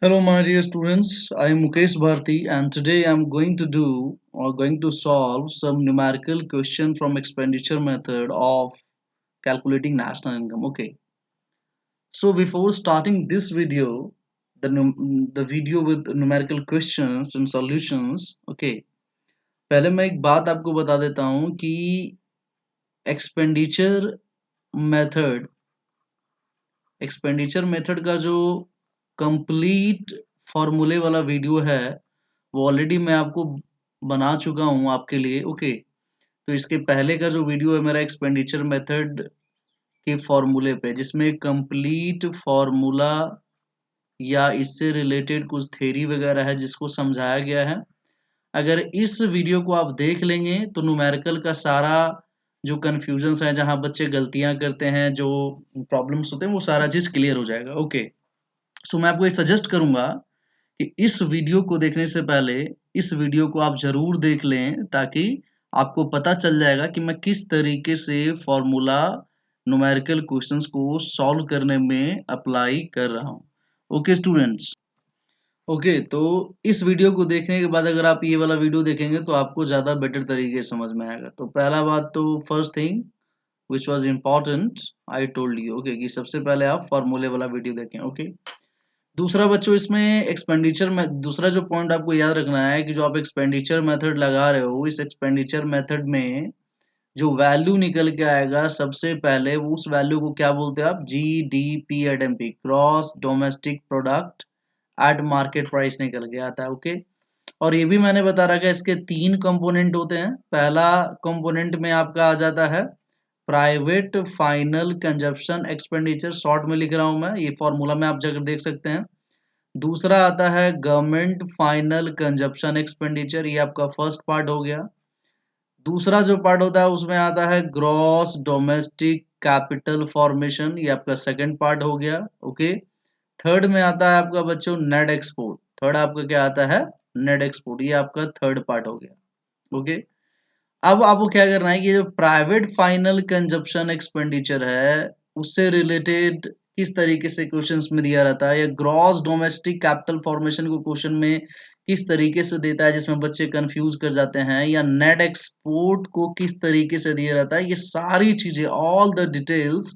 Hello, my dear students. I am Mukesh Bharti, and today I am going to do or going to solve some numerical question from expenditure method of calculating national income. Okay. So before starting this video, the video with numerical questions and solutions. Okay. पहले मैं एक बात आपको बता देता हूँ कि expenditure method expenditure method का जो कंप्लीट फॉर्मूले वाला वीडियो है वो ऑलरेडी मैं आपको बना चुका हूँ आपके लिए। ओके, तो इसके पहले का जो वीडियो है मेरा एक्सपेंडिचर मेथड के फॉर्मूले पे, जिसमें कंप्लीट फॉर्मूला या इससे रिलेटेड कुछ थ्योरी वगैरह है जिसको समझाया गया है। अगर इस वीडियो को आप देख लेंगे तो न्यूमेरिकल का सारा जो कन्फ्यूजन्स है, जहाँ बच्चे गलतियां करते हैं, जो प्रॉब्लम्स होते हैं, वो सारा चीज़ क्लियर हो जाएगा। ओके, सो मैं आपको ये सजेस्ट करूंगा कि इस वीडियो को देखने से पहले इस वीडियो को आप ज़रूर देख लें, ताकि आपको पता चल जाएगा कि मैं किस तरीके से फॉर्मूला न्यूमेरिकल क्वेश्चंस को सॉल्व करने में अप्लाई कर रहा हूँ। Okay students. ओके, तो इस वीडियो को देखने के बाद अगर आप ये वाला वीडियो देखेंगे तो आपको ज़्यादा बेटर तरीके से समझ में आएगा। तो पहला बात, तो first thing which was important, I told you okay, कि सबसे पहले आप फॉर्मूले वाला वीडियो देखें। ओके, दूसरा बच्चों, इसमें एक्सपेंडिचर में दूसरा जो पॉइंट आपको याद रखना है कि जो आप एक्सपेंडिचर मेथड लगा रहे हो, इस एक्सपेंडिचर मेथड में जो वैल्यू निकल के आएगा सबसे पहले, वो उस वैल्यू को क्या बोलते हैं आप? GDP at MP, gross domestic product at market price निकल के आता है। ओके, और ये भी मैंने बता रखा है, इसके तीन कंपोनेंट होते हैं। पहला कंपोनेंट में आपका आ जाता है private final consumption expenditure, short में लिख रहा हूं मैं, ये फॉर्मूला में आप जाकर देख सकते हैं। दूसरा आता है गवर्नमेंट फाइनल कंजप्शन एक्सपेंडिचर, ये आपका फर्स्ट पार्ट हो गया। दूसरा जो पार्ट होता है उसमें आता है ग्रॉस डोमेस्टिक कैपिटल फॉर्मेशन, ये आपका सेकंड पार्ट हो गया। ओके, थर्ड में आता है आपका बच्चों नेट एक्सपोर्ट। थर्ड आपका क्या आता है? नेट एक्सपोर्ट, ये आपका थर्ड पार्ट हो गया। ओके, अब आपको क्या करना है कि जो प्राइवेट फाइनल कंजप्शन एक्सपेंडिचर है उससे रिलेटेड किस तरीके से क्वेश्चंस में दिया रहता है, या ग्रॉस डोमेस्टिक कैपिटल फॉर्मेशन को क्वेश्चन में किस तरीके से देता है जिसमें बच्चे कंफ्यूज कर जाते हैं, या नेट एक्सपोर्ट को किस तरीके से दिया रहता है, ये सारी चीजें, all the details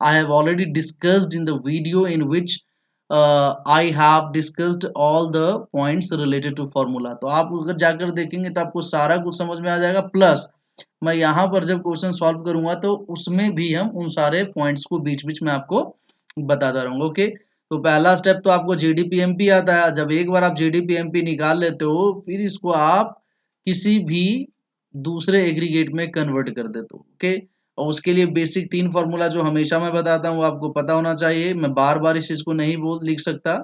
I have already discussed in the video in which I have discussed all the points related to formula. तो आप अगर जाकर देखेंगे तो आपको सारा कुछ समझ में आ जाएगा। प्लस मैं यहाँ पर जब क्वेश्चन सॉल्व करूंगा तो उसमें भी हम उन सारे पॉइंट्स को बीच बीच में आपको बताता रहूंगा। ओके, तो पहला स्टेप तो आपको GDP-MP आता है। जब एक बार आप GDP-MP निकाल लेते हो, फिर इसको आप किसी भी दूसरे एग्रीगेट में कन्वर्ट कर देते हो। ओके, और उसके लिए बेसिक तीन फॉर्मूला जो हमेशा मैं बताता हूँ वो आपको पता होना चाहिए। मैं बार बार इस चीज को नहीं बोल लिख सकता।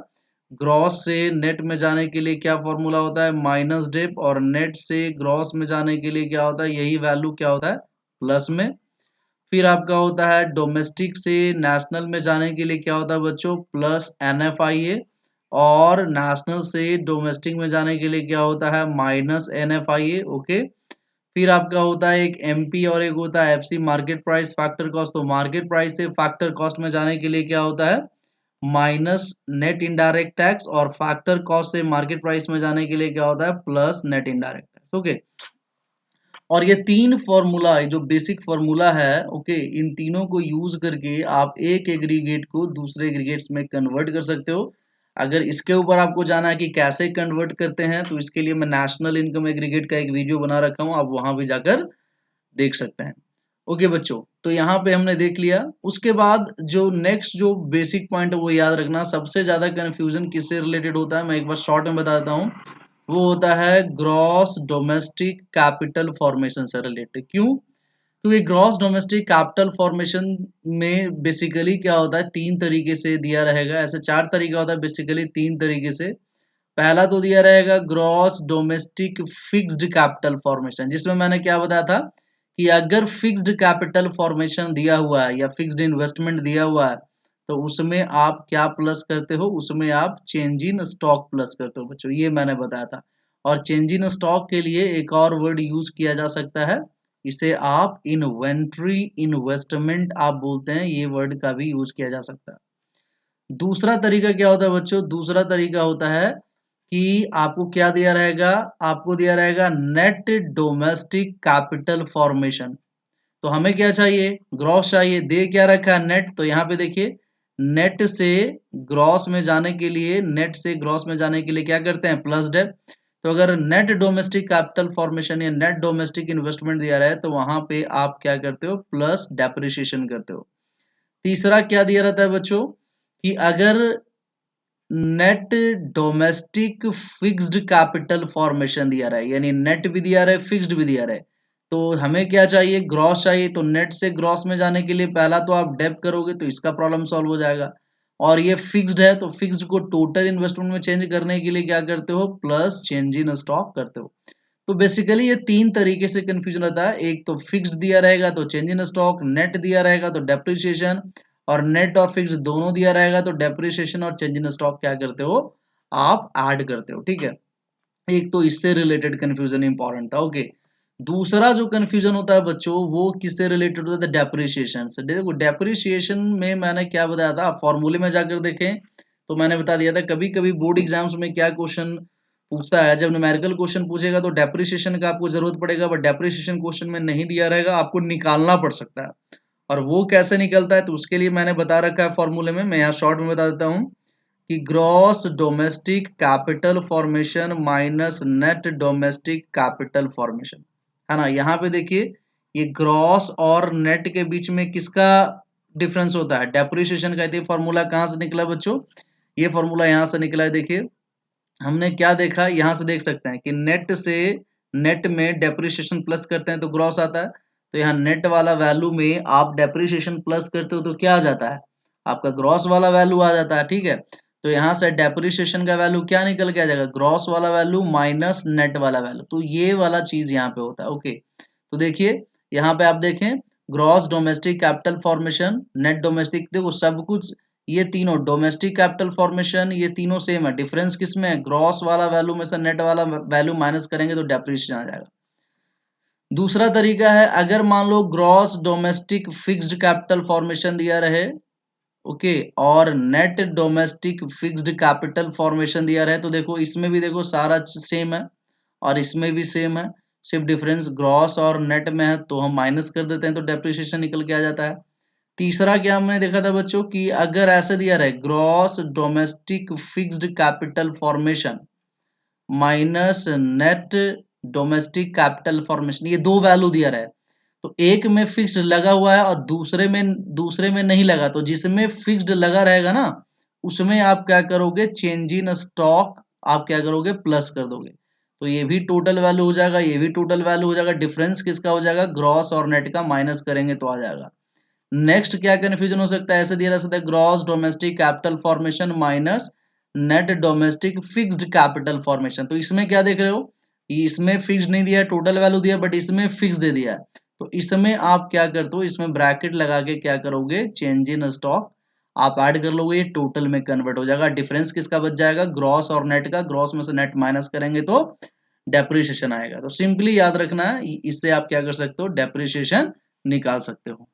ग्रॉस से नेट में जाने के लिए क्या फॉर्मूला होता है? Minus dep. और नेट से ग्रॉस में जाने के लिए क्या होता है? यही वैल्यू क्या होता है? प्लस में। फिर आपका होता है डोमेस्टिक से नेशनल में जाने के लिए क्या होता है बच्चों? Plus NFIA। और नेशनल से डोमेस्टिक में जाने के लिए क्या होता है? Minus NFIA। ओके, फिर आपका होता है एक MP और एक होता है FC, market price factor cost. तो मार्केट प्राइस से फैक्टर कॉस्ट में जाने के लिए क्या होता है? Minus net indirect tax. और फैक्टर कॉस्ट से मार्केट प्राइस में जाने के लिए क्या होता है? Plus net indirect tax. Okay, और ये तीन फॉर्मूला जो बेसिक फॉर्मूला है, ओके, इन तीनों को यूज करके आप एक एग्रीगेट को दूसरे एग्रीगेट्स में कन्वर्ट कर सकते हो। अगर इसके ऊपर आपको जाना है कि कैसे कन्वर्ट करते हैं, तो इसके लिए मैं नेशनल इनकम एग्रीगेट का एक वीडियो बना रखा हूँ, आप वहां भी जाकर देख सकते हैं। ओके बच्चों, तो यहाँ पे हमने देख लिया। उसके बाद जो नेक्स्ट जो बेसिक पॉइंट है वो याद रखना, सबसे ज्यादा कंफ्यूजन किससे रिलेटेड होता है, मैं एक बार शॉर्ट में बता देता हूँ। वो होता है ग्रॉस डोमेस्टिक कैपिटल फॉर्मेशन से रिलेटेड। क्यों? क्योंकि ग्रॉस डोमेस्टिक कैपिटल फॉर्मेशन में बेसिकली क्या होता है, तीन तरीके से दिया रहेगा। ऐसे चार तरीका होता है, बेसिकली तीन तरीके से। पहला तो दिया रहेगा gross domestic fixed capital formation, जिसमें मैंने क्या बताया था कि अगर फिक्स्ड कैपिटल फॉर्मेशन दिया हुआ है या फिक्स्ड इन्वेस्टमेंट दिया हुआ है, तो उसमें आप क्या प्लस करते हो? उसमें आप चेंज इन स्टॉक प्लस करते हो बच्चों, ये मैंने बताया था। और चेंज इन स्टॉक के लिए एक और वर्ड यूज किया जा सकता है, इसे आप इन्वेंट्री इन्वेस्टमेंट आप बोलते हैं, ये वर्ड का भी यूज किया जा सकता है। दूसरा तरीका क्या होता है बच्चों, दूसरा तरीका होता है कि आपको क्या दिया रहेगा, आपको दिया रहेगा नेट डोमेस्टिक कैपिटल फॉर्मेशन। तो हमें क्या चाहिए, ग्रॉस चाहिए, दे क्या रखा है नेट, तो यहाँ पे देखिए नेट से ग्रॉस में जाने के लिए, नेट से ग्रॉस में जाने के लिए क्या करते हैं, प्लस डेप। तो अगर नेट डोमेस्टिक कैपिटल फॉर्मेशन या नेट डोमेस्टिक इन्वेस्टमेंट दिया रहा है तो वहां पे आप क्या करते हो, प्लस डेप्रिसिएशन करते हो। तीसरा क्या दिया रहता है बच्चों, कि अगर net domestic fixed capital formation दिया रहा है, यानी नेट भी दिया रहा है फिक्स्ड भी दिया रहा है, तो हमें क्या चाहिए, ग्रॉस चाहिए। तो नेट से ग्रॉस में जाने के लिए पहला तो आप डेप करोगे तो इसका प्रॉब्लम सॉल्व हो जाएगा, और ये फिक्स्ड है तो फिक्स्ड को टोटल इन्वेस्टमेंट में चेंज करने के लिए क्या करते हो, प्लस चेंज इन स्टॉक करते हो। तो बेसिकली ये तीन तरीके से कंफ्यूजन रहता है, एक तो फिक्स्ड दिया रहेगा तो चेंज इन स्टॉक, नेट दिया रहेगा तो डेप्रिसिएशन, और नेट और फिक्स्ड दोनों दिया रहेगा तो डेप्रिसिएशन और चेंज इन स्टॉक क्या करते हो, आप ऐड करते हो। ठीक है, एक तो इससे रिलेटेड कंफ्यूजन इंपॉर्टेंट था। ओके, दूसरा जो कंफ्यूजन होता है बच्चों वो किससे रिलेटेड होता है, डेप्रिसिएशन से। देखो डेप्रिसिएशन में मैंने क्या बताया था, फॉर्मूले में जाकर देखें तो मैंने बता दिया था, कभी कभी बोर्ड एग्जाम्स में क्या क्वेश्चन पूछता है, जब न्यूमेरिकल क्वेश्चन पूछेगा तो डेप्रिसिएशन का आपको जरूरत पड़ेगा, बट डेप्रिसिएशन क्वेश्चन में नहीं दिया रहेगा, आपको निकालना पड़ सकता है। और वो कैसे निकलता है, तो उसके लिए मैंने बता रखा है फॉर्मूले में, मैं यहाँ शॉर्ट में बता देता हूँ कि gross domestic capital formation minus net domestic capital formation, है ना। यहाँ पे देखिए ये ग्रॉस और नेट के बीच में किसका डिफरेंस होता है, डेप्रिसिएशन का। ये फॉर्मूला कहाँ से निकला बच्चों, ये फॉर्मूला यहाँ से निकला है। देखिए हमने क्या देखा, यहाँ से देख सकते हैं कि नेट से, नेट में डेप्रिसिएशन प्लस करते हैं तो ग्रॉस आता है, तो यहाँ नेट वाला वैल्यू में आप डेप्रिसिएशन प्लस करते हो तो क्या आ जाता है, आपका ग्रॉस वाला वैल्यू आ जाता है। ठीक है, तो यहाँ से डेप्रिसिएशन का वैल्यू क्या निकल के आ जाएगा, ग्रॉस वाला वैल्यू माइनस नेट वाला वैल्यू, तो ये वाला चीज यहाँ पे होता है। ओके, तो देखिए यहाँ पे आप देखें, gross domestic capital formation, net domestic, देखो सब कुछ ये तीनों डोमेस्टिक कैपिटल फॉर्मेशन ये तीनों सेम है, डिफरेंस किसमें है, ग्रॉस वाला वैल्यू में से नेट वाला वैल्यू माइनस करेंगे तो डेप्रिसिएशन आ जाएगा। दूसरा तरीका है, अगर मान लो gross domestic fixed capital formation दिया रहे, ओके, और net domestic fixed capital formation दिया रहे, तो देखो इसमें भी देखो सारा सेम है और इसमें भी सेम है, सिर्फ डिफरेंस ग्रॉस और नेट में है तो हम माइनस कर देते हैं तो डेप्रिसिएशन निकल के आ जाता है। तीसरा क्या हमने देखा था बच्चों, कि अगर ऐसे दिया रहे gross domestic fixed capital formation minus net domestic capital formation, ये दो वैल्यू दिया रहा है, तो एक में फिक्स्ड लगा हुआ है और दूसरे में नहीं लगा, तो जिसमें फिक्स्ड लगा रहेगा ना उसमें आप क्या करोगे, चेंज इन स्टॉक आप क्या करोगे, प्लस कर दोगे, तो ये भी टोटल वैल्यू हो जाएगा, ये भी टोटल वैल्यू हो जाएगा, डिफरेंस किसका हो जाएगा, ग्रॉस और नेट का, माइनस करेंगे तो आ जाएगा। नेक्स्ट क्या कंफ्यूजन हो सकता है, ऐसे दिया जा सकता है gross domestic capital formation minus net domestic fixed capital formation, तो इसमें क्या देख रहे हो, कि इसमें फिक्स्ड नहीं दिया है, टोटल वैल्यू दिया, बट इसमें फिक्स दे दिया है, तो इसमें आप क्या करते हो, इसमें ब्रैकेट लगा के क्या करोगे, चेंज इन स्टॉक आप ऐड कर लोगे, ये टोटल में कन्वर्ट हो जाएगा, डिफरेंस किसका बच जाएगा, ग्रॉस और नेट का, ग्रॉस में से नेट माइनस करेंगे तो डेप्रिसिएशन आएगा। तो सिंपली याद रखना है, इससे आप क्या कर सकते हो, डेप्रिसिएशन निकाल सकते हो।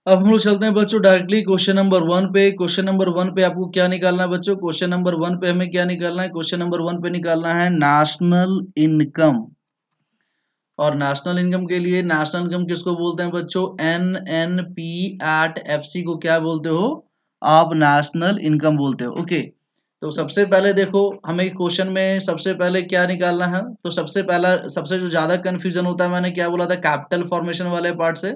अब हम लोग चलते हैं बच्चों डायरेक्टली क्वेश्चन नंबर 1 पे। क्वेश्चन नंबर 1 पे आपको क्या निकालना है बच्चों, क्वेश्चन नंबर 1 पे हमें क्या निकालना है, क्वेश्चन नंबर 1 पे निकालना है नेशनल इनकम। और नेशनल इनकम के लिए, नेशनल इनकम किसको बोलते हैं बच्चों, NNP एट FC को क्या बोलते हो आप, नेशनल इनकम बोलते हो। ओके, तो सबसे पहले देखो हमें क्वेश्चन में सबसे पहले क्या निकालना है, तो सबसे पहला, सबसे जो ज्यादा कंफ्यूजन होता है, मैंने क्या बोला था, कैपिटल फॉर्मेशन वाले पार्ट से,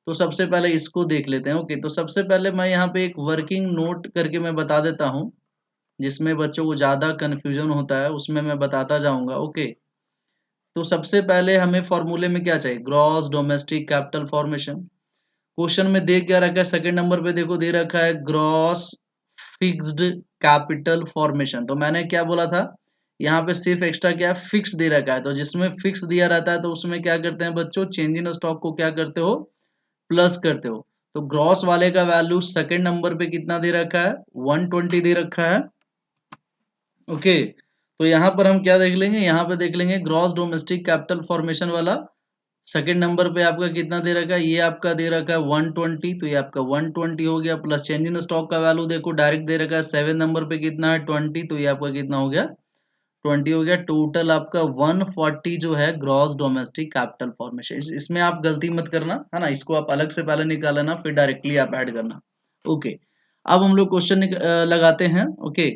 तो सबसे पहले इसको देख लेते हैं। ओके, तो सबसे पहले मैं यहाँ पे एक वर्किंग नोट करके मैं बता देता हूँ, जिसमें बच्चों को ज़्यादा कन्फ्यूजन होता है उसमें मैं बताता जाऊँगा। ओके, तो सबसे पहले हमें फॉर्मूले में क्या चाहिए, gross domestic capital formation. Question में दे क्या रखा है, सेकंड नंबर पे देखो दे रखा है ग्रॉस फिक्स्ड कैपिटल फॉर्मेशन, तो मैंने क्या बोला था, यहाँ पे सिर्फ एक्स्ट्रा क्या है, फिक्स दे रखा है, तो जिसमें फिक्स दिया रहता है तो उसमें क्या करते हैं बच्चों, चेंज इन स्टॉक को क्या करते हो, प्लस करते हो। तो ग्रॉस वाले का वैल्यू सेकंड नंबर पे कितना दे रखा है, 120 दे रखा है। ओके, तो यहाँ पर हम क्या देख लेंगे, यहाँ पे देख लेंगे ग्रॉस डोमेस्टिक कैपिटल फॉर्मेशन वाला सेकंड नंबर पे आपका कितना दे रखा है, ये आपका दे रखा है 120, तो ये आपका 120 हो गया। प्लस चेंज इन स्टॉक का वैल्यू देखो डायरेक्ट दे रखा है 7 नंबर पे कितना है 20, तो ये आपका कितना हो गया 20 हो गया। टोटल आपका 140 जो है ग्रॉस डोमेस्टिक कैपिटल फॉर्मेशन। इसमें आप गलती मत करना है ना, इसको आप अलग से पहले निकाल लेना फिर डायरेक्टली आप ऐड करना। ओके, अब हम लोग क्वेश्चन लगाते हैं। Okay,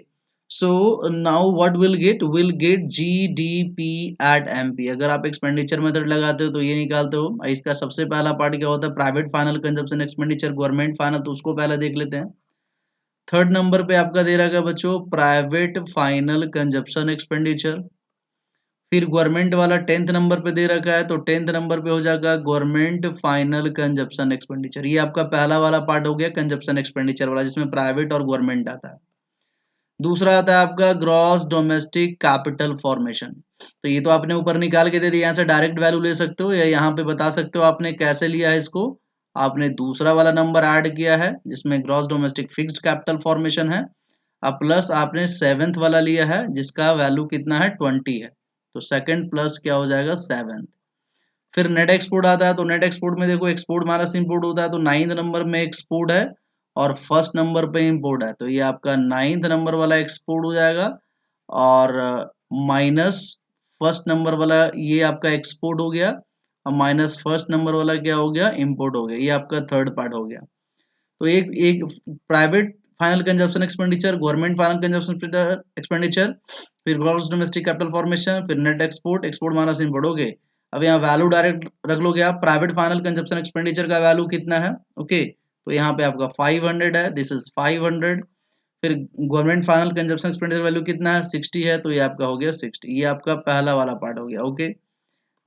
so now what will get GDP at MP. अगर आप एक्सपेंडिचर मेथड लगाते हो तो ये निकालते हो। इसका सबसे पहला पार्ट क्या होता है, private final consumption expenditure, government final, तो उसको पहले देख लेते हैं। थर्ड नंबर पे आपका दे रखा है बच्चों प्राइवेट फाइनल कंजप्शन एक्सपेंडिचर। फिर गवर्नमेंट वाला 10th नंबर पे दे रखा है, तो 10th नंबर पे हो जाएगा गवर्नमेंट फाइनल कंजप्शन एक्सपेंडिचर। ये आपका पहला वाला पार्ट हो गया कंजप्शन एक्सपेंडिचर वाला, जिसमें प्राइवेट और गवर्नमेंट आता है। दूसरा आता है आपका ग्रॉस डोमेस्टिक कैपिटल फॉर्मेशन। तो ये तो आपने ऊपर निकाल के दे दिया, यहाँ से डायरेक्ट वैल्यू ले सकते हो या यहाँ पे बता सकते हो आपने कैसे लिया है इसको। आपने दूसरा वाला नंबर ऐड किया है जिसमें gross domestic fixed capital formation है, अब प्लस आपने 7th वाला लिया है जिसका वैल्यू कितना है 20 है, तो सेकंड प्लस क्या हो जाएगा 7th। फिर नेट एक्सपोर्ट आता है, तो नेट एक्सपोर्ट में देखो एक्सपोर्ट माइनस इंपोर्ट होता है, तो 9th नंबर में एक्सपोर्ट है और फर्स्ट नंबर पे इंपोर्ट है, तो ये आपका 9th नंबर वाला एक्सपोर्ट हो जाएगा और माइनस फर्स्ट नंबर वाला ये आपका एक्सपोर्ट हो गया और माइनस फर्स्ट नंबर वाला क्या हो गया इंपोर्ट हो गया। ये आपका थर्ड पार्ट हो गया। तो एक एक private final consumption expenditure, government final consumption expenditure, फिर ग्रॉस डोमेस्टिक कैपिटल फॉर्मेशन, फिर net export, export minus import हो गए। अब यहाँ वैल्यू डायरेक्ट रख लोगे आप, प्राइवेट फाइनल कंजप्शन एक्सपेंडिचर का वैल्यू कितना है, ओके तो यहाँ पे आपका 500 है, दिस इज 500। फिर government final consumption expenditure value कितना है 60 है, तो ये आपका हो गया 60। ये आपका पहला वाला पार्ट हो गया। Okay,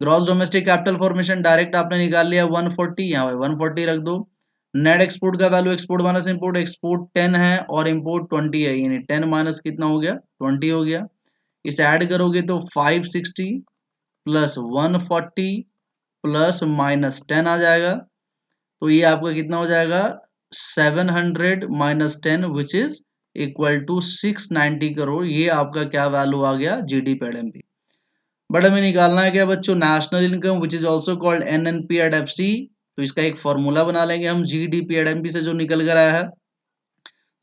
gross domestic capital formation direct आपने निकाल लिया 140, यहाँ पे 140 रख दो। नेट एक्सपोर्ट का value export minus import, export 10 है और इंपोर्ट 20 है, यानी 10 माइनस कितना हो गया 20 हो गया। इसे ऐड करोगे तो 560 प्लस 140 प्लस माइनस 10 आ जाएगा, तो ये आपका कितना हो जाएगा 700 minus 10 which is equal to 690 crore. ये आपका क्या वैल्यू आ गया जीडीपी एट एमपी। बट हमें निकालना है क्या बच्चों, national income which is also called NNP at FC. तो इसका एक फॉर्मूला बना लेंगे हम जीडीपी एट एमपी से जो निकल कर आया है।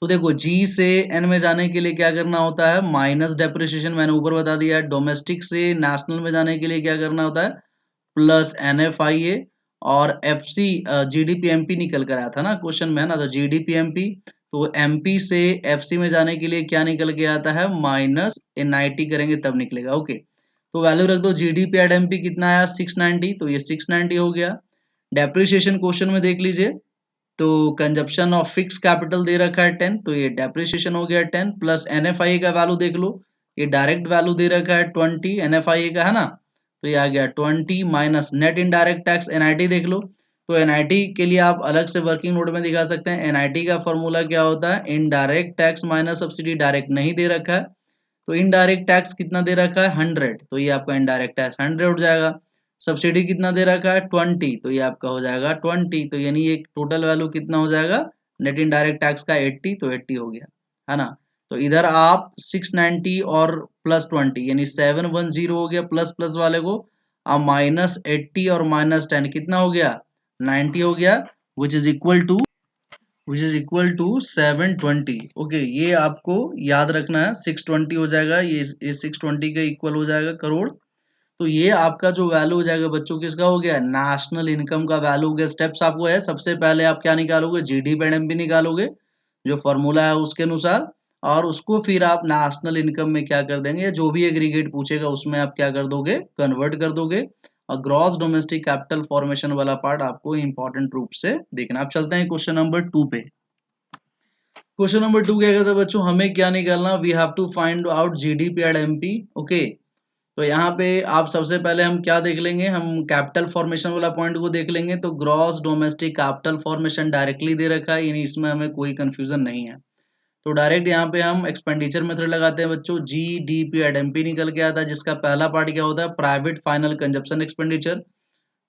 तो देखो जी से एन में जाने के लिए क्या करना होता है माइनस डेप्रिसिएशन, मैंने ऊपर बता दिया है। डोमेस्टिक से नेशनल में जाने के लिए क्या करना होता है प्लस एन एफ आई ए, और एफ सी जीडीपी एमपी निकल कर आया था ना क्वेश्चन में, है ना, तो जीडीपी एमपी। तो एमपी से एफ सी में जाने के लिए क्या निकल के आता है माइनस एनआईटी करेंगे तब निकलेगा। ओके, तो वैल्यू रख दो जीडीपी एट एमपी कितना आया 690, तो ये 690 हो गया। डेप्रिसिएशन क्वेश्चन में देख लीजिए, तो कंजप्शन ऑफ फिक्स कैपिटल दे रखा है 10, तो ये डेप्रिसिएशन हो गया 10 प्लस एनएफआई का वैल्यू देख लो, ये डायरेक्ट वैल्यू दे रखा है 20 एनएफआई का, है ना, तो ये आ गया 20 minus net indirect tax NIT देख लो। तो एनआईटी के लिए आप अलग से वर्किंग नोट में दिखा सकते हैं। एनआईटी का फॉर्मूला क्या होता है indirect tax minus subsidy, direct नहीं दे रखा है, तो इनडायरेक्ट टैक्स कितना दे रखा है 100, तो ये आपका इनडायरेक्ट टैक्स 100 उठ जाएगा। सब्सिडी कितना दे रखा है 20, तो ये आपका हो जाएगा 20, तो यानी एक टोटल वैल्यू कितना हो जाएगा नेट इनडायरेक्ट टैक्स का 80, तो 80 हो गया, है ना। तो इधर आप 690 और प्लस 20 यानी 710 हो गया, प्लस प्लस वाले को अब माइनस 80 और माइनस 10 कितना हो गया 90 हो गया, which is equal to 720। Okay, ये आपको याद रखना है, 620 हो जाएगा, ये 620 का इक्वल हो जाएगा करोड़। तो ये आपका जो वैल्यू हो जाएगा बच्चों किसका हो गया नेशनल इनकम का वैल्यू हो गया। स्टेप्स आपको है, सबसे पहले आप क्या निकालोगे जीडीपी एंड एमपी निकालोगे जो फॉर्मूला है उसके अनुसार, और उसको फिर आप नेशनल इनकम में क्या कर देंगे, जो भी एग्रीगेट पूछेगा उसमें आप क्या कर दोगे कन्वर्ट कर दोगे। और ग्रॉस डोमेस्टिक कैपिटल फॉर्मेशन वाला पार्ट आपको इंपॉर्टेंट रूप से देखना। आप चलते हैं क्वेश्चन नंबर 2 पे। क्वेश्चन नंबर 2 क्या कहता है बच्चों, हमें क्या निकालना, we have to find out GDP at MP. Okay, तो यहाँ पे आप सबसे पहले हम क्या देख लेंगे, हम कैपिटल फॉर्मेशन वाला पॉइंट को देख लेंगे। तो gross domestic capital formation directly दे रखा है, यानी इसमें हमें कोई कंफ्यूजन नहीं है। तो डायरेक्ट यहाँ पे हम एक्सपेंडिचर मेथड लगाते हैं बच्चों, G D P at M P निकल के आता है, जिसका पहला पार्ट क्या होता है प्राइवेट फाइनल कंजप्शन एक्सपेंडिचर।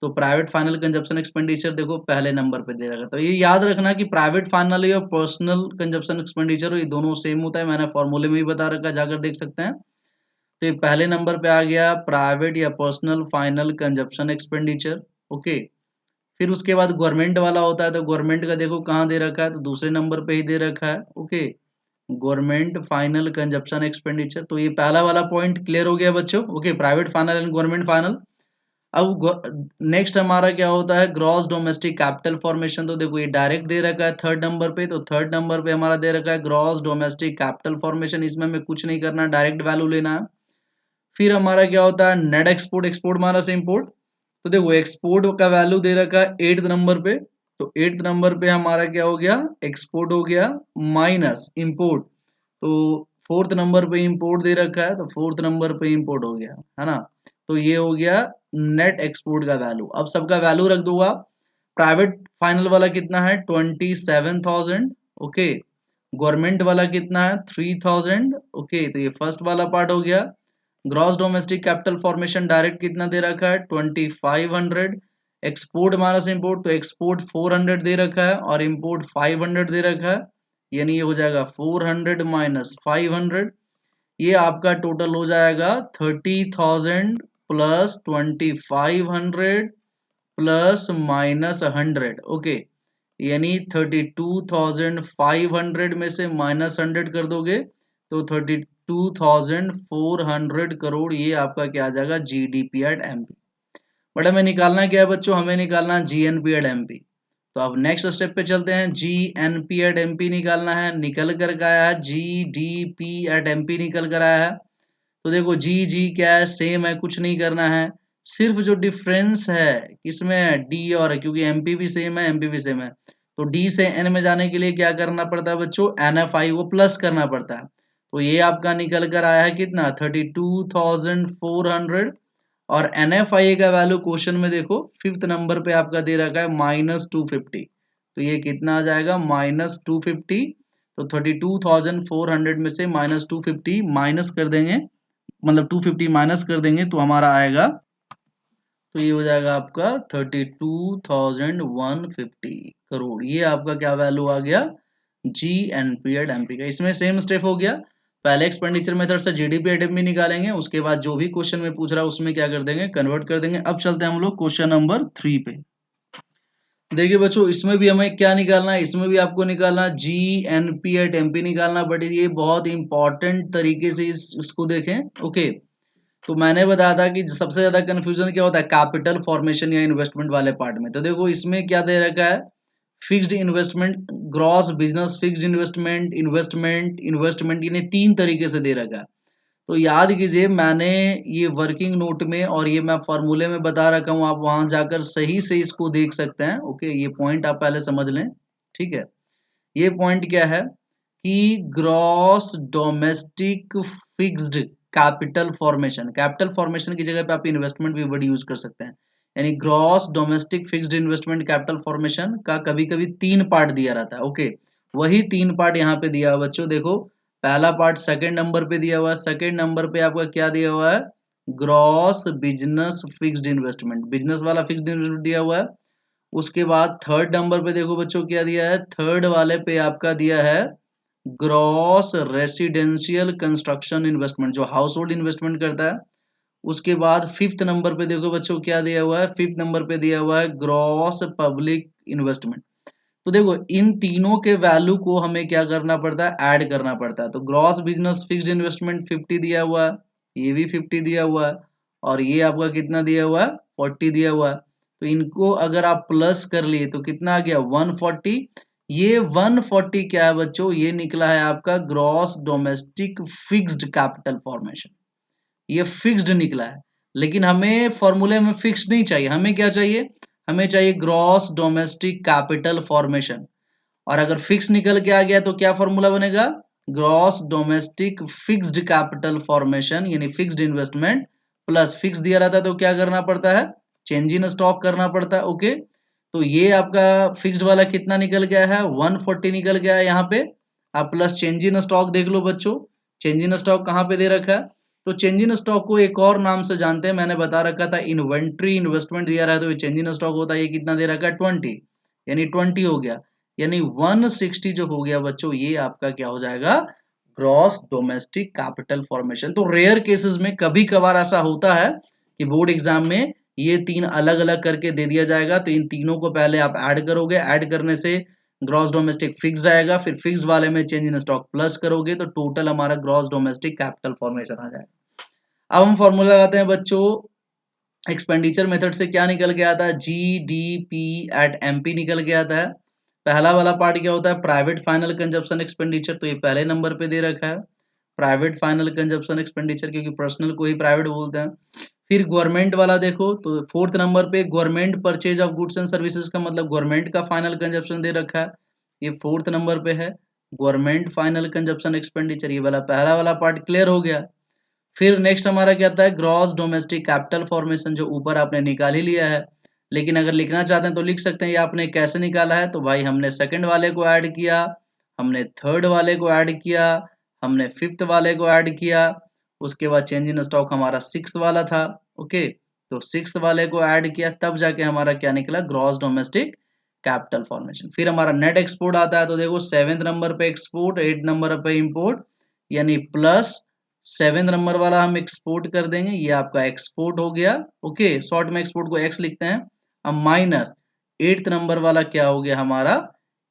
तो प्राइवेट फाइनल कंजप्शन एक्सपेंडिचर देखो पहले नंबर पे दे रखा है, तो ये याद रखना कि प्राइवेट फाइनल या पर्सनल कंजप्शन एक्सपेंडिचर ये दोनों सेम होता है, मैंने फॉर्मूले में भी बता रखा है, जाकर देख सकते हैं। तो ये पहले नंबर पे आ गया प्राइवेट या personal final consumption expenditure. Okay. फिर उसके बाद गवर्नमेंट वाला होता है, तो गवर्नमेंट का देखो कहाँ दे रखा है, तो दूसरे नंबर पे ही दे रखा है। Okay, government final consumption expenditure, तो ये पहला वाला पॉइंट क्लियर हो गया बच्चों। Okay, private final and government final. अब नेक्स्ट हमारा क्या होता है, ग्रॉस डोमेस्टिक कैपिटल फॉर्मेशन। तो देखो ये डायरेक्ट दे रखा है थर्ड नंबर पे, तो थर्ड नंबर पे हमारा दे रखा है ग्रॉस डोमेस्टिक कैपिटल फॉर्मेशन। इसमें हमें कुछ नहीं करना, डायरेक्ट वैल्यू लेना है। फिर हमारा क्या होता है, net export, export minus import. तो देखो एक्सपोर्ट का वैल्यू दे रखा है 8th नंबर पे, तो 8th नंबर पे हमारा क्या हो गया, एक्सपोर्ट हो गया माइनस इम्पोर्ट। तो 4th नंबर पे इम्पोर्ट दे रखा है, तो 4th नंबर पे इम्पोर्ट हो गया, है ना। तो ये हो गया नेट एक्सपोर्ट का वैल्यू। अब सबका वैल्यू रख दूंगा। प्राइवेट फाइनल वाला कितना है, 27,000। ओके, गवर्नमेंट वाला कितना है, 3,000। ओके, तो ये फर्स्ट वाला पार्ट हो गया। Gross domestic capital formation direct कितना दे रखा है, 2500। एक्सपोर्ट माइनस इम्पोर्ट, तो एक्सपोर्ट 400 दे रखा है और इम्पोर्ट 500 दे रखा है, यानी ये हो जाएगा 400 माइनस 500। ये आपका टोटल हो जाएगा 30,000 प्लस 2500 प्लस माइनस 100। ओके, यानी 32,500 में से माइनस 100 कर दोगे तो 32,400 करोड़, ये आपका क्या आ जाएगा, जीडीपी एट एमपी। बट हमें निकालना क्या है बच्चों, हमें निकालना जीएनपी एट एमपी। तो अब नेक्स्ट स्टेप पे चलते हैं, जीएनपी एट एमपी निकालना है। निकल कर आया है जीडीपी एट एमपी निकल कर आया है। तो देखो जी जी क्या है, सेम है, कुछ नहीं करना है। सिर्फ जो डिफरेंस है किसमें है, डी और है, क्योंकि एमपी भी सेम है एमपी भी सेम है। तो डी से एन में जाने के लिए क्या करना पड़ता है बच्चों, एन एफ आई वो प्लस करना पड़ता है। तो ये आपका निकल कर आया है कितना, 32,400। और एन एफ आई का वैल्यू क्वेश्चन में देखो 5th नंबर पे आपका दे रखा है -250। तो ये कितना आ जाएगा, -250। तो 32,400 में से -250 माइनस कर देंगे, मतलब 250 माइनस कर देंगे तो हमारा आएगा, तो ये हो जाएगा आपका 32,150 करोड़। ये आपका क्या वैल्यू आ गया, G N P at M P का। इसमें सेम स्टेप हो गया, पहले एक्सपेंडिचर मेथड से जीडीपी एड एमपी निकालेंगे, उसके बाद जो भी क्वेश्चन में पूछ रहा है उसमें क्या कर देंगे, कन्वर्ट कर देंगे। अब चलते हैं हम लोग क्वेश्चन नंबर 3 पे। देखिए बच्चों, इसमें भी हमें क्या निकालना है, इसमें भी आपको निकालना G N P at M P निकालना, बट ये बहुत इंपॉर्टेंट तरीके से इसको देखें। ओके, तो मैंने बताया था कि सबसे ज्यादा कंफ्यूजन क्या होता है, कैपिटल फॉर्मेशन या इन्वेस्टमेंट वाले पार्ट में। तो देखो इसमें क्या दे रखा है, fixed investment, gross business fixed investment, investment investment, यानी 3 तरीके से दे रखा है। तो याद कीजिए, मैंने ये वर्किंग नोट में और ये मैं फॉर्मूले में बता रखा हूँ, आप वहां जाकर सही से इसको देख सकते हैं। ओके, ये पॉइंट आप पहले समझ लें, ठीक है। ये पॉइंट क्या है कि gross domestic fixed capital formation, capital formation की जगह पे आप इन्वेस्टमेंट भी वर्ड यूज कर सकते हैं। यानी gross domestic fixed investment capital formation का कभी कभी 3 पार्ट दिया रहता है। ओके, वही 3 पार्ट यहाँ पे दिया हुआ बच्चों। देखो पहला पार्ट सेकंड नंबर पे दिया हुआ है, सेकंड नंबर पे आपका क्या दिया हुआ है, gross business fixed investment, business वाला फिक्स्ड इन्वेस्टमेंट दिया हुआ है। उसके बाद थर्ड नंबर पे देखो बच्चों क्या दिया है, थर्ड वाले पे आपका दिया है ग्रॉस रेसिडेंशियल कंस्ट्रक्शन इन्वेस्टमेंट, जो हाउस होल्ड इन्वेस्टमेंट करता है। उसके बाद 5th नंबर पे देखो बच्चों क्या दिया हुआ है, 5th नंबर पे दिया हुआ है ग्रॉस पब्लिक इन्वेस्टमेंट। तो देखो इन तीनों के वैल्यू को हमें क्या करना पड़ता है, ऐड करना पड़ता है। तो ग्रॉस बिजनेस फिक्स्ड इन्वेस्टमेंट 50 दिया हुआ है, ये भी 50 दिया हुआ है, और ये आपका कितना दिया हुआ है, 40 दिया हुआ है। तो इनको अगर आप प्लस कर लिए तो कितना आ गया, 140। ये 140 क्या है बच्चों, ये निकला है आपका gross domestic fixed capital formation. ये फिक्स्ड निकला है, लेकिन हमें फॉर्मूले में फिक्स नहीं चाहिए, हमें क्या चाहिए, हमें चाहिए ग्रॉस डोमेस्टिक कैपिटल फॉर्मेशन। और अगर फिक्स निकल के आ गया तो क्या फॉर्मूला बनेगा, gross domestic fixed capital formation, यानी फिक्स्ड इन्वेस्टमेंट प्लस फिक्स दिया रहता है तो क्या करना पड़ता है, चेंज इन स्टॉक करना पड़ता है। ओके, तो ये आपका फिक्स्ड वाला कितना निकल गया है, 140 निकल गया है यहाँ पे। आप प्लस चेंज इन स्टॉक देख लो बच्चों, चेंज इन स्टॉक कहाँ पे दे रखा है, तो चेंज इन स्टॉक को एक और नाम से जानते हैं, मैंने बता रखा था इन्वेंट्री इन्वेस्टमेंट दिया रहा है, तो ये चेंज इन स्टॉक होता है। ये कितना दे रखा है, 20, यानी 20 हो गया, यानी 160 जो हो गया बच्चों, ये आपका क्या हो जाएगा, ग्रॉस डोमेस्टिक कैपिटल फॉर्मेशन। तो रेयर केसेस में कभी कभार ऐसा होता है कि बोर्ड एग्जाम में ये 3 अलग अलग करके दे दिया जाएगा। तो इन तीनों को पहले आप ऐड करोगे, ऐड करने से ग्रॉस डोमेस्टिक फिक्स आएगा, फिर फिक्स वाले में चेंज इन स्टॉक प्लस करोगे तो टोटल हमारा ग्रॉस डोमेस्टिक कैपिटल फॉर्मेशन आ जाएगा। अब हम फॉर्मूला लगाते हैं बच्चों, एक्सपेंडिचर मेथड से क्या निकल के आता है, GDP एट MP निकल के आता है। पहला वाला पार्ट क्या होता है, प्राइवेट फाइनल कंजप्शन एक्सपेंडिचर, तो ये पहले नंबर पे दे रखा है प्राइवेट फाइनल कंजप्शन एक्सपेंडिचर, क्योंकि पर्सनल को ही प्राइवेट बोलते हैं। फिर गवर्नमेंट वाला देखो तो फोर्थ नंबर पे government purchase of goods and services का मतलब गवर्नमेंट का फाइनल कंजप्शन दे रखा है, ये फोर्थ नंबर पे है गवर्नमेंट फाइनल कंजप्शन एक्सपेंडिचर। ये वाला पहला वाला पार्ट क्लियर हो गया। फिर नेक्स्ट हमारा क्या आता है, ग्रॉस डोमेस्टिक कैपिटल फॉर्मेशन, जो ऊपर आपने निकाल ही लिया है, लेकिन अगर लिखना चाहते हैं तो लिख सकते हैं। ये आपने कैसे निकाला है, तो भाई हमने सेकंड वाले को ऐड किया, हमने थर्ड वाले को ऐड किया, हमने फिफ्थ वाले को ऐड किया, उसके बाद चेंज इन स्टॉक हमारा सिक्स वाला था। ओके, तो सिक्स वाले को ऐड किया, तब जाके हमारा क्या निकला, ग्रॉस डोमेस्टिक कैपिटल फॉर्मेशन। फिर हमारा नेट एक्सपोर्ट आता है, तो देखो 7th नंबर पे एक्सपोर्ट, 8th नंबर पे इंपोर्ट, यानी प्लस 7th नंबर वाला हम एक्सपोर्ट कर देंगे, ये आपका एक्सपोर्ट हो गया। ओके, शॉर्ट में एक्सपोर्ट को एक्स लिखते हैं। अब माइनस 8th नंबर वाला क्या हो गया हमारा,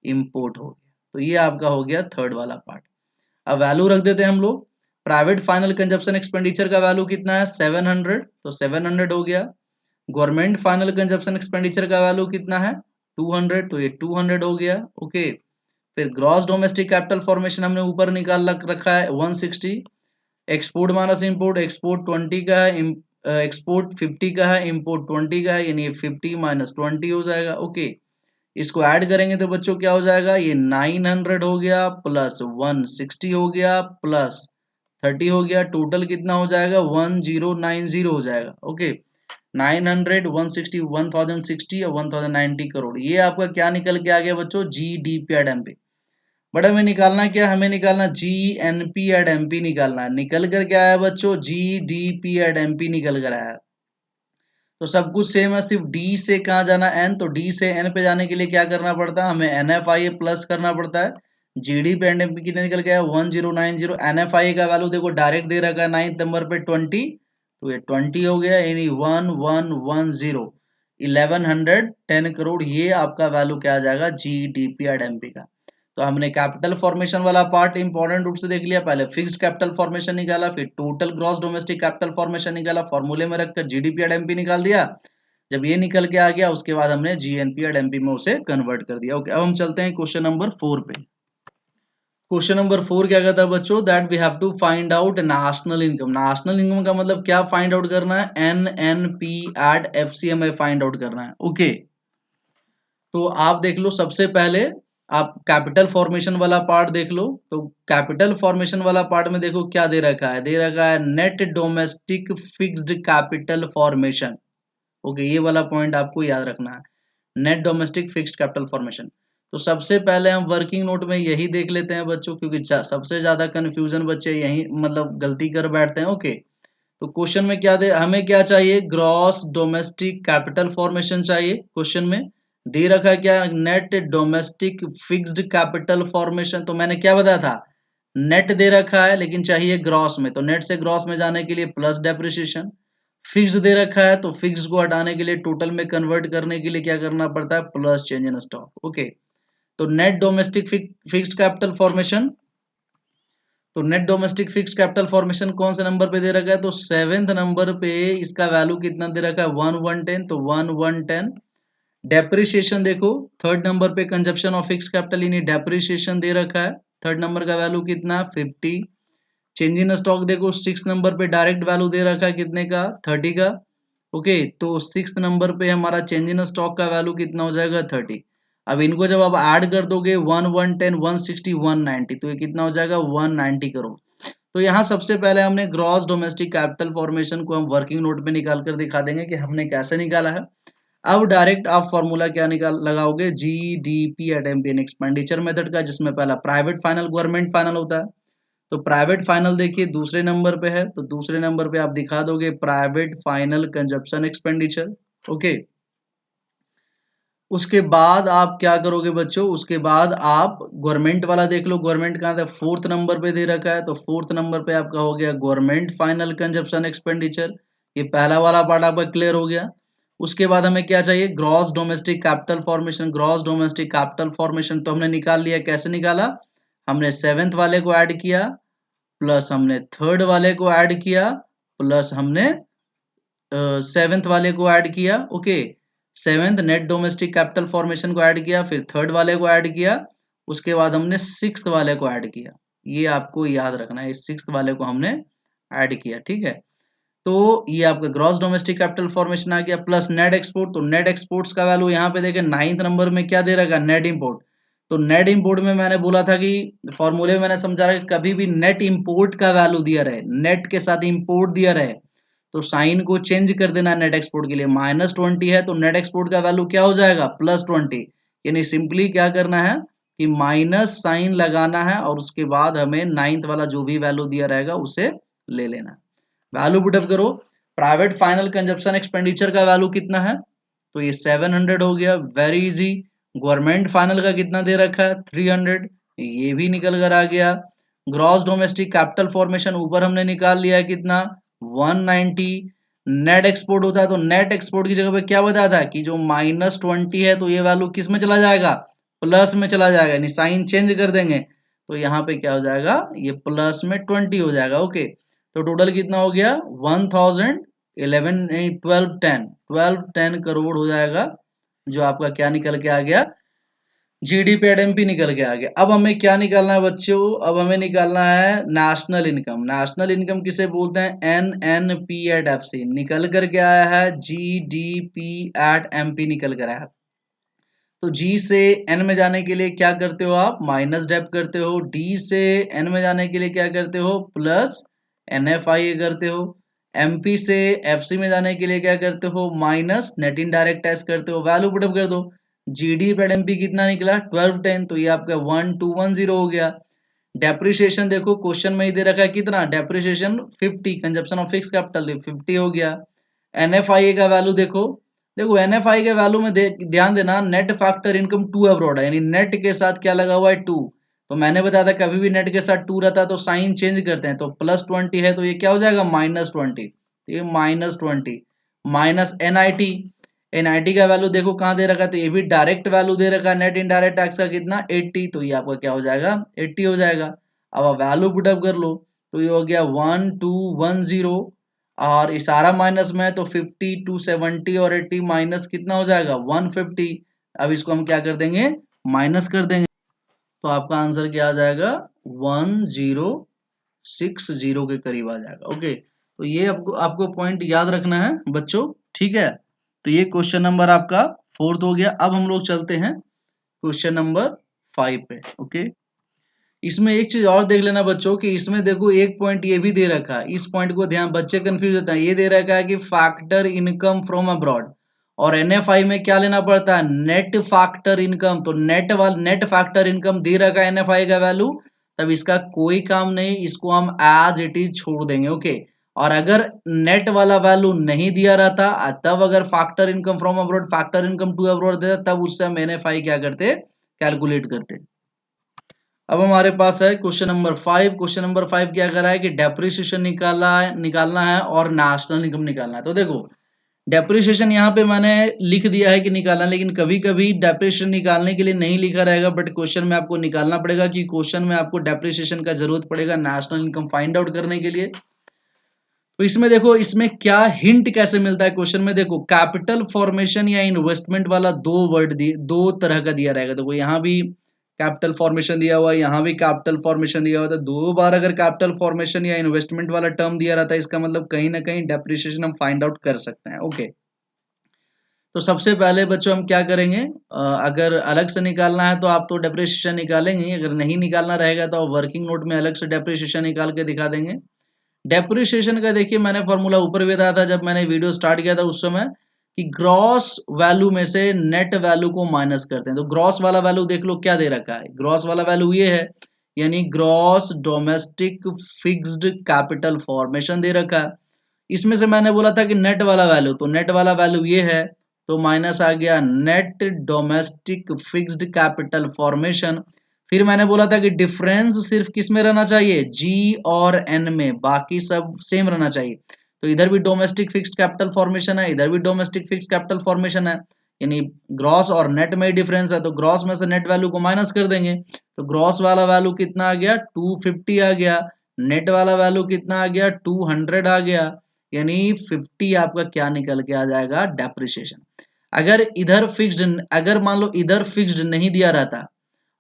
इंपोर्ट हो गया। तो ये आपका हो गया थर्ड वाला पार्ट। अब वैल्यू रख देते हैं हम लोग। प्राइवेट फाइनल कंजप्शन एक्सपेंडिचर का वैल्यू कितना है, 700, तो 700 हो गया। गवर्नमेंट फाइनल कंजप्शन एक्सपेंडिचर का वैल्यू कितना है, 200, तो ये 200 हो गया। ओके, फिर ग्रॉस डोमेस्टिक कैपिटल फॉर्मेशन हमने ऊपर निकाल रखा है 160। एक्सपोर्ट माइनस इंपोर्ट, एक्सपोर्ट 20 का है, एक्सपोर्ट 50 का है, इंपोर्ट 20 का है, यानी 50 माइनस 20 हो जाएगा। ओके, इसको ऐड करेंगे तो बच्चों क्या हो जाएगा, ये 900 हो गया प्लस 160 हो गया प्लस 30 हो गया, टोटल कितना हो जाएगा, 1090 हो जाएगा। ओके, 900, 160, 1060 और 1090 करोड़, ये आपका क्या निकल के आ गया बच्चों, GDP एट MP। बट हमें निकालना क्या, हमें निकालना GNP एट MP निकालना है। निकल कर क्या आया बच्चों, GDP एट MP निकल कर आया। तो सब कुछ सेम है, सिर्फ D से कहाँ जाना, N, तो D से N पे जाने के लिए क्या करना पड़ता है, हमें NFIA प्लस करना पड़ता है। GDP एंड MP कितने निकल गया, 1090। NFIA का वैल्यू देखो डायरेक्ट दे रखा है 9th नंबर पे 20, तो ये 20 हो गया, यानी 1110, 1110 करोड़, ये आपका वैल्यू क्या आ जाएगा, GDP एट MP का। तो हमने कैपिटल फॉर्मेशन वाला पार्ट इंपॉर्टेंट रूप से देख लिया। पहले फिक्स्ड कैपिटल फॉर्मेशन निकाला, फिर total gross domestic capital formation निकाला, फॉर्मूले में रखकर GDP एट MP निकाल दिया। जब ये निकल के आ गया उसके बाद हमने GNP एट MP में उसे कन्वर्ट कर दिया। ओके, अब हम चलते हैं क्वेश्चन नंबर 4 पे। क्वेश्चन नंबर 4 क्या कहता है बच्चों, that we have to find out national income. National income का मतलब क्या फाइंड आउट करना है, NNP at FCMI find out करना है। ओके, तो आप देख लो, सबसे पहले आप कैपिटल फॉर्मेशन वाला पार्ट देख लो। तो कैपिटल फॉर्मेशन वाला पार्ट में देखो क्या दे रखा है, दे रखा है net domestic fixed capital formation. Okay, ये वाला पॉइंट आपको याद रखना है, net domestic fixed capital formation. तो सबसे पहले हम वर्किंग नोट में यही देख लेते हैं बच्चों, क्योंकि सबसे ज्यादा कंफ्यूजन बच्चे यही मतलब गलती कर बैठते हैं। ओके, तो क्वेश्चन में क्या दे, हमें क्या चाहिए, ग्रॉस डोमेस्टिक कैपिटल फॉर्मेशन चाहिए। क्वेश्चन में दे रखा है क्या, net domestic fixed capital formation. तो मैंने क्या बताया था, नेट दे रखा है लेकिन चाहिए ग्रॉस में, तो नेट से ग्रॉस में जाने के लिए प्लस डेप्रिसिएशन। फिक्स्ड दे रखा है तो फिक्स्ड को हटाने के लिए, टोटल में कन्वर्ट करने के लिए क्या करना पड़ता है, plus change in stock. Okay, तो net domestic fixed capital formation, तो net domestic fix capital formation कौन से नंबर पे दे रखा है, तो 7th नंबर पे इसका वैल्यू कितना दे रखा है, 1110, तो 1110। डेप्रिसिएशन देखो थर्ड नंबर पे, कंजप्शन ऑफ फिक्स कैपिटल यानी डेप्रिसिएशन दे रखा है, थर्ड नंबर का वैल्यू कितना, 50। चेंज इन स्टॉक देखो 6th नंबर पे डायरेक्ट वैल्यू दे रखा है कितने का, 30 का। ओके, तो 6th नंबर पे हमारा चेंज इन स्टॉक का वैल्यू कितना हो जाएगा, 30। अब इनको जब आप ऐड कर दोगे 1110, 160, 190, तो ये कितना हो जाएगा, 190 करोड़। तो यहाँ सबसे पहले हमने ग्रॉस डोमेस्टिक कैपिटल फॉर्मेशन को हम वर्किंग नोट में निकाल कर दिखा देंगे कि हमने कैसे निकाला है। अब डायरेक्ट आप फॉर्मूला क्या निकाल लगाओगे, GDP at MP expenditure method का, जिसमें पहला प्राइवेट फाइनल गवर्नमेंट फाइनल होता है। तो प्राइवेट फाइनल देखिए दूसरे नंबर पे है, तो दूसरे नंबर पे आप दिखा दोगे private final consumption expenditure. Okay, उसके बाद आप क्या करोगे बच्चों, उसके बाद आप गवर्नमेंट वाला देख लो, गवर्नमेंट कहाँ था, 4th नंबर पे दे रखा है, तो 4th नंबर पे आपका हो गया गवर्नमेंट फाइनल कंजप्शन एक्सपेंडिचर। ये पहला वाला पार्ट आपका क्लियर हो गया। उसके बाद हमें क्या चाहिए, gross domestic capital formation. Gross domestic capital formation तो हमने निकाल लिया। कैसे निकाला, हमने सेवेंथ वाले को ऐड किया, प्लस हमने थर्ड वाले को ऐड किया, प्लस हमने सेवेंथ वाले को ऐड किया। Okay, seventh net domestic capital formation को ऐड किया, फिर थर्ड वाले को ऐड किया, उसके बाद हमने सिक्स्थ वाले को ऐड किया। ये आपको याद रखना है, सिक्स्थ वाले को हमने ऐड किया। ठीक है, तो ये आपका ग्रॉस डोमेस्टिक कैपिटल फॉर्मेशन आ गया, प्लस नेट एक्सपोर्ट। तो नेट एक्सपोर्ट्स का वैल्यू यहाँ पे देखें 9th नंबर में क्या दे रखा है, नेट इंपोर्ट। तो नेट इंपोर्ट में मैंने बोला था कि फॉर्मूले में मैंने समझा रहा कि कभी भी नेट इंपोर्ट का वैल्यू दिया रहे, नेट के साथ इंपोर्ट दिया रहे, तो साइन को चेंज कर देना नेट एक्सपोर्ट के लिए। -20 है तो नेट एक्सपोर्ट का वैल्यू क्या हो जाएगा, +20। यानी सिंपली क्या करना है कि माइनस साइन लगाना है और उसके बाद हमें 9th वाला जो भी वैल्यू दिया रहेगा उसे ले लेना है। वैल्यू पुटअप करो, प्राइवेट फाइनल कंजप्शन एक्सपेंडिचर का वैल्यू कितना है, तो ये 700 हो गया, वेरी इजी। गवर्नमेंट फाइनल का कितना दे रखा है, 300, ये भी निकल कर आ गया। ग्रॉस डोमेस्टिक कैपिटल फॉर्मेशन ऊपर हमने निकाल लिया है कितना, 190। नेट एक्सपोर्ट होता है तो नेट एक्सपोर्ट की जगह पे क्या बताया था कि जो -20 है तो ये वैल्यू किस में चला जाएगा, प्लस में चला जाएगा, यानी साइन चेंज कर देंगे तो यहाँ पे क्या हो जाएगा, ये प्लस में 20 हो जाएगा। ओके, तो टोटल कितना हो गया, 1210 करोड़ हो जाएगा, जो आपका क्या निकल के आ गया, जीडीपी एडएमपी निकल के आ गया। अब हमें क्या निकालना है बच्चों, अब हमें निकालना है नेशनल इनकम। नेशनल इनकम किसे बोलते हैं, एनएनपी एट एफसी। निकल कर के आया है जीडीपी एट एमपी निकल कर आया। तो G से N में जाने के लिए क्या करते हो आप, माइनस डेप करते हो। D से N में जाने के लिए क्या करते हो, प्लस NFI करते हो। MP से FC में जाने के लिए क्या करते हो, माइनस नेट इनडायरेक्ट टैक्स करते हो। वैल्यू पुटअप कर दो, GD पर MP कितना निकला, 1210, तो ये आपका 1210 हो गया। डेप्रिसिएशन देखो क्वेश्चन में ही दे रखा है कितना, depreciation 50, consumption of fix capital 50 हो गया। NFI का वैल्यू देखो, देखो NFI के वैल्यू में ध्यान देना, net factor income to abroad है, यानी नेट के साथ क्या लगा हुआ है, 2। तो मैंने बताया था कभी भी नेट के साथ 2 रहता है तो साइन चेंज करते हैं, तो +20 है तो ये क्या हो जाएगा, -20, तो ये -20। माइनस NIT का वैल्यू देखो कहाँ दे रखा है, तो ये भी डायरेक्ट वैल्यू दे रखा है, नेट इनडायरेक्ट टैक्स का कितना, 80, तो ये आपका क्या हो जाएगा, 80 हो जाएगा। अब आप वैल्यू पुटअप कर लो, तो ये हो गया 1210, और इशारा माइनस में है तो 50, 270 और 80 माइनस कितना हो जाएगा, 150। अब इसको हम क्या कर देंगे, माइनस कर देंगे, तो आपका आंसर क्या आ जाएगा, 1060 के करीब आ जाएगा। ओके, तो ये आपको आपको पॉइंट याद रखना है बच्चों, ठीक है। तो ये क्वेश्चन नंबर आपका 4th हो गया। अब हम लोग चलते हैं क्वेश्चन नंबर 5 पे। ओके, इसमें एक चीज और देख लेना बच्चों कि इसमें देखो एक पॉइंट ये भी दे रखा है, इस पॉइंट को ध्यान, बच्चे कंफ्यूज होते हैं। ये दे रखा है कि फैक्टर इनकम फ्रॉम अब्रॉड, और एनएफआई में क्या लेना पड़ता है, नेट फैक्टर इनकम। तो नेट फैक्टर इनकम दे रखा है एनएफआई का वैल्यू, तब इसका कोई काम नहीं, इसको हम एज इट इज छोड़ देंगे। ओके, और अगर नेट वाला वैल्यू नहीं दिया रहता, तब अगर factor income from abroad, factor income to abroad देता, तब उससे हम एनएफआई क्या करते, कैलकुलेट करते। अब हमारे पास है क्वेश्चन नंबर 5। क्वेश्चन नंबर 5 क्या कर रहा है कि डेप्रिसिएशन निकालना है और नेशनल इनकम निकालना है। तो देखो डेप्रिसिएशन यहाँ पे मैंने लिख दिया है कि निकालना, लेकिन कभी कभी डेप्रिसिएशन निकालने के लिए नहीं लिखा रहेगा, बट क्वेश्चन में आपको निकालना पड़ेगा कि क्वेश्चन में आपको डेप्रिसिएशन का जरूरत पड़ेगा नेशनल इनकम फाइंड आउट करने के लिए। तो इसमें देखो, इसमें क्या हिंट कैसे मिलता है क्वेश्चन में, देखो कैपिटल फॉर्मेशन या इन्वेस्टमेंट वाला दो तरह का दिया रहेगा। देखो यहाँ भी कैपिटल फॉर्मेशन दिया हुआ है, यहाँ भी कैपिटल फॉर्मेशन दिया हुआ है, तो 2 बार अगर कैपिटल फॉर्मेशन या इन्वेस्टमेंट वाला टर्म दिया रहता है, इसका मतलब कहीं ना कहीं डेप्रिसिएशन हम फाइंड आउट कर सकते हैं। ओके, तो सबसे पहले बच्चों हम क्या करेंगे, अगर अलग से निकालना है तो आप तो डेप्रिसिएशन निकालेंगे, अगर नहीं निकालना रहेगा तो आप वर्किंग नोट में अलग से डेप्रिसिएशन निकाल के दिखा देंगे। डेप्रिसिएशन का देखिए मैंने फॉर्मूला ऊपर भी बताया था जब मैंने वीडियो स्टार्ट किया था उस समय, कि ग्रॉस वैल्यू में से नेट वैल्यू को माइनस करते हैं। तो ग्रॉस वाला वैल्यू देख लो क्या दे रखा है, ग्रॉस वाला वैल्यू ये है, यानी gross domestic fixed capital formation दे रखा है। इसमें से मैंने बोला था कि नेट वाला वैल्यू, तो नेट वाला वैल्यू ये है, तो माइनस आ गया net domestic fixed capital formation. फिर मैंने बोला था कि डिफरेंस सिर्फ किस में रहना चाहिए, जी और एन में, बाकी सब सेम रहना चाहिए। तो इधर भी डोमेस्टिक फिक्स्ड कैपिटल फॉर्मेशन है, इधर भी डोमेस्टिक फिक्स्ड कैपिटल फॉर्मेशन है, यानी ग्रॉस और नेट में डिफरेंस है, तो ग्रॉस में से नेट वैल्यू को माइनस कर देंगे, तो ग्रॉस वाला वैल्यू कितना आ गया 250 आ गया, नेट वाला वैल्यू कितना आ गया 200 आ गया, यानी 50 आपका क्या निकल के आ जाएगा डेप्रिसिएशन। अगर मान लो इधर फिक्स्ड नहीं दिया रहता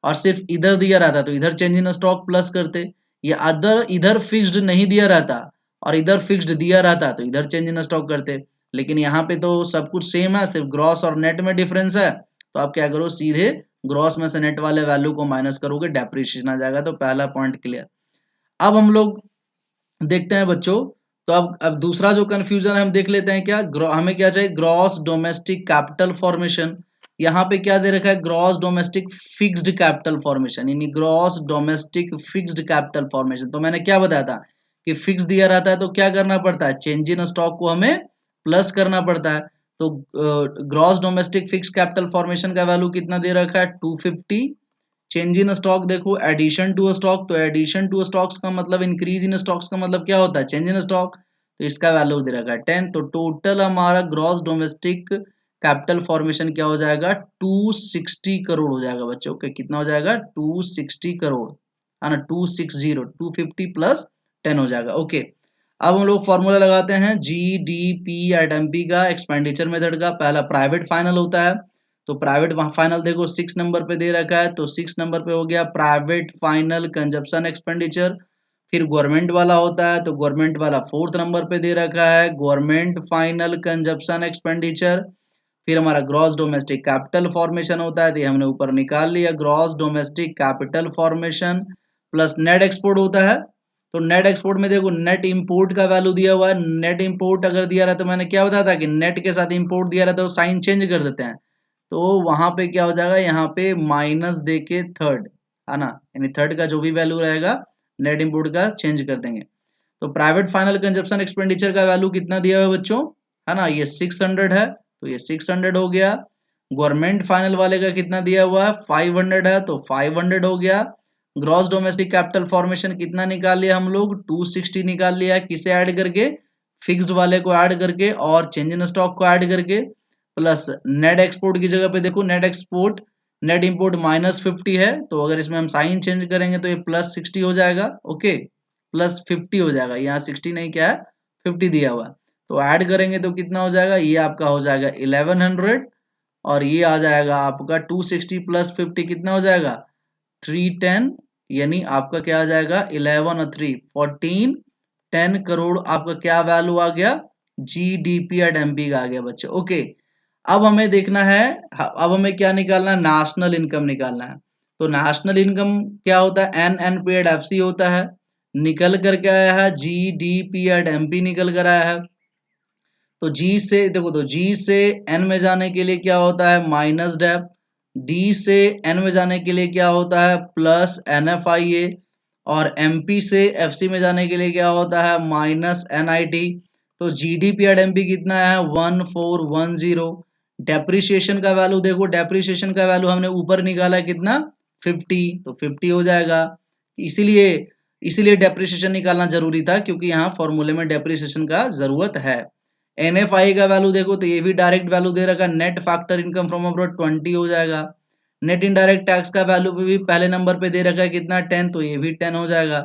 और सिर्फ इधर दिया रहता तो इधर चेंज इन स्टॉक प्लस करते, या इधर फिक्स्ड नहीं दिया रहता और इधर फिक्स्ड दिया रहता तो इधर चेंज इन स्टॉक करते, लेकिन यहाँ पे तो सब कुछ सेम है, सिर्फ ग्रॉस और नेट में डिफरेंस है, तो आप क्या करो सीधे ग्रॉस में से नेट वाले वैल्यू को माइनस करोगे, डेप्रिसिएशन आ जाएगा। तो पहला पॉइंट क्लियर। अब हम लोग देखते हैं बच्चों, तो अब दूसरा जो कंफ्यूजन है हम देख लेते हैं, क्या हमें क्या चाहिए, ग्रॉस डोमेस्टिक कैपिटल फॉर्मेशन। यहाँ पे क्या दे रखा है, gross domestic fixed capital formation, यानी gross domestic fixed capital formation. तो मैंने क्या बताया था कि फिक्स दिया रहता है तो क्या करना पड़ता है, चेंज इन स्टॉक को हमें प्लस करना पड़ता है। तो gross domestic fixed capital formation का वैल्यू कितना दे रखा है 250। चेंज इन स्टॉक देखो एडिशन टू स्टॉक, तो एडिशन टू स्टॉक्स का मतलब इंक्रीज इन स्टॉक्स का मतलब क्या होता है चेंज इन स्टॉक, तो इसका वैल्यू दे रखा है 10। तो टोटल हमारा ग्रॉस डोमेस्टिक कैपिटल फॉर्मेशन क्या हो जाएगा 260 करोड़ हो जाएगा बच्चों। ओके, कितना हो जाएगा 260 करोड़, है ना, 260, 250 प्लस 10 हो जाएगा। ओके, अब हम लोग फॉर्मूला लगाते हैं जीडीपी एट एमपी का, एक्सपेंडिचर मेथड का। पहला प्राइवेट फाइनल होता है, तो प्राइवेट फाइनल देखो 6 नंबर पे दे रखा है, तो 6 नंबर पे हो गया प्राइवेट फाइनल कंजप्शन एक्सपेंडिचर। फिर गवर्नमेंट वाला होता है, तो गवर्नमेंट वाला 4th नंबर पे दे रखा है गवर्नमेंट फाइनल कंजप्शन एक्सपेंडिचर। फिर हमारा ग्रॉस डोमेस्टिक कैपिटल फॉर्मेशन होता है, तो ये हमने ऊपर निकाल लिया, gross domestic capital formation plus net export होता है। तो नेट एक्सपोर्ट में देखो नेट इंपोर्ट का वैल्यू दिया हुआ है, नेट इंपोर्ट अगर दिया रहा तो मैंने क्या बताया था कि नेट के साथ इंपोर्ट दिया रहता है तो साइन चेंज कर देते हैं, तो वहां पे क्या हो जाएगा, यहाँ पे माइनस दे के थर्ड, है ना, यानी थर्ड का जो भी वैल्यू रहेगा नेट इंपोर्ट का चेंज कर देंगे। तो प्राइवेट फाइनल कंजप्शन एक्सपेंडिचर का वैल्यू कितना दिया हुआ है बच्चों, है ना, ये 600 है, तो ये 600 हो गया। गवर्नमेंट फाइनल वाले का कितना दिया हुआ है 500 है, तो 500 हो गया। ग्रॉस डोमेस्टिक कैपिटल फॉर्मेशन कितना निकाल लिया हम लोग 260 निकाल लिया, किसे ऐड करके, फिक्स्ड वाले को ऐड करके और चेंज इन स्टॉक को ऐड करके, प्लस नेट एक्सपोर्ट की जगह पे देखो नेट एक्सपोर्ट नेट इंपोर्ट -50 है, तो अगर इसमें हम साइन चेंज करेंगे तो ये +60 हो जाएगा। ओके, +50 हो जाएगा, यहाँ 60 नहीं क्या है 50 दिया हुआ, तो ऐड करेंगे तो कितना हो जाएगा, ये आपका हो जाएगा 1100, और ये आ जाएगा आपका 260 + 50 कितना हो जाएगा 310, यानी आपका क्या आ जाएगा 11 और 3 14, 10 करोड़ आपका क्या वैल्यू आ गया जीडीपी एट एमपी का आ गया बच्चे। ओके, अब हमें देखना है, अब हमें क्या निकालना है, नेशनल इनकम निकालना है। तो नेशनल इनकम क्या होता है, N P at F C होता है, निकल कर के आया है जीडीपी एट एमपी निकल कर आया है। तो जी से देखो, तो जी से एन में जाने के लिए क्या होता है माइनस डेप, डी से एन में जाने के लिए क्या होता है प्लस एन एफ आई ए, और एमपी से एफ सी में जाने के लिए क्या होता है माइनस एन आई टी। तो G D P at M P कितना है 1410। डेप्रिसिएशन का वैल्यू देखो, डेप्रिसिएशन का वैल्यू हमने ऊपर निकाला है कितना 50, तो 50 हो जाएगा। इसीलिए इसीलिए डेप्रिसिएशन निकालना जरूरी था, क्योंकि यहाँ फॉर्मूले में डेप्रिसिएशन का जरूरत है। एनएफआई का वैल्यू देखो, तो ये भी डायरेक्ट वैल्यू दे रखा, net factor income from abroad 20 हो जाएगा। नेट इनडायरेक्ट टैक्स का वैल्यू भी पहले नंबर पे दे रखा है कितना 10, तो ये भी 10 हो जाएगा।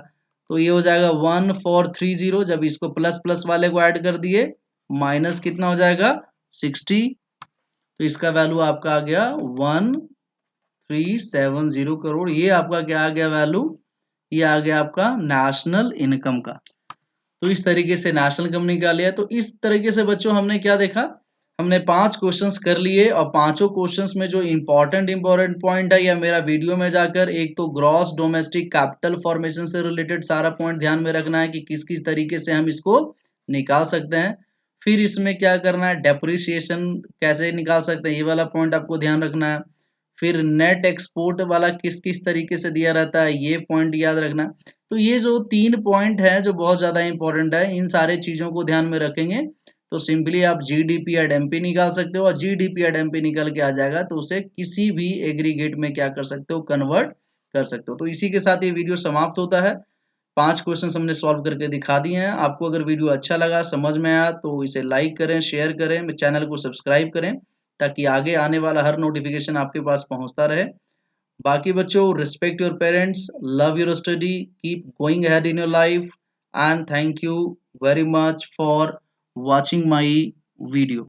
तो ये हो जाएगा 1430, जब इसको प्लस प्लस वाले को ऐड कर दिए माइनस कितना हो जाएगा 60, तो इसका वैल्यू आपका आ गया 1370 करोड़। ये आपका क्या आ गया वैल्यू, ये आ गया आपका नेशनल इनकम का। तो इस तरीके से नेशनल इनकम निकाली है। तो इस तरीके से बच्चों हमने क्या देखा, हमने 5 क्वेश्चंस कर लिए, और पांचों क्वेश्चंस में जो इंपॉर्टेंट पॉइंट है या मेरा वीडियो में जाकर, एक तो ग्रॉस डोमेस्टिक कैपिटल फॉर्मेशन से रिलेटेड सारा पॉइंट ध्यान में रखना है कि किस किस तरीके से हम इसको निकाल सकते हैं। फिर इसमें क्या करना है, डेप्रिसिएशन कैसे निकाल सकते हैं, ये वाला पॉइंट आपको ध्यान रखना है। फिर नेट एक्सपोर्ट वाला किस किस तरीके से दिया रहता है, ये पॉइंट याद रखना। तो ये जो 3 पॉइंट है जो बहुत ज्यादा इंपॉर्टेंट है, इन सारे चीजों को ध्यान में रखेंगे तो सिंपली आप जीडीपी एट एमपी निकाल सकते हो, और जीडीपी एट एमपी निकल के आ जाएगा तो उसे किसी भी एग्रीगेट में क्या कर सकते हो, कन्वर्ट कर सकते हो। तो इसी के साथ ये वीडियो समाप्त होता है। 5 क्वेश्चन हमने सॉल्व करके दिखा दिए हैं। आपको अगर वीडियो अच्छा लगा, समझ में आया तो इसे लाइक करें, शेयर करें, चैनल को सब्सक्राइब करें ताकि आगे आने वाला हर नोटिफिकेशन आपके पास पहुंचता रहे। बाकी बच्चों, respect your parents, love your study, keep going ahead in your life and thank you very much for watching my video.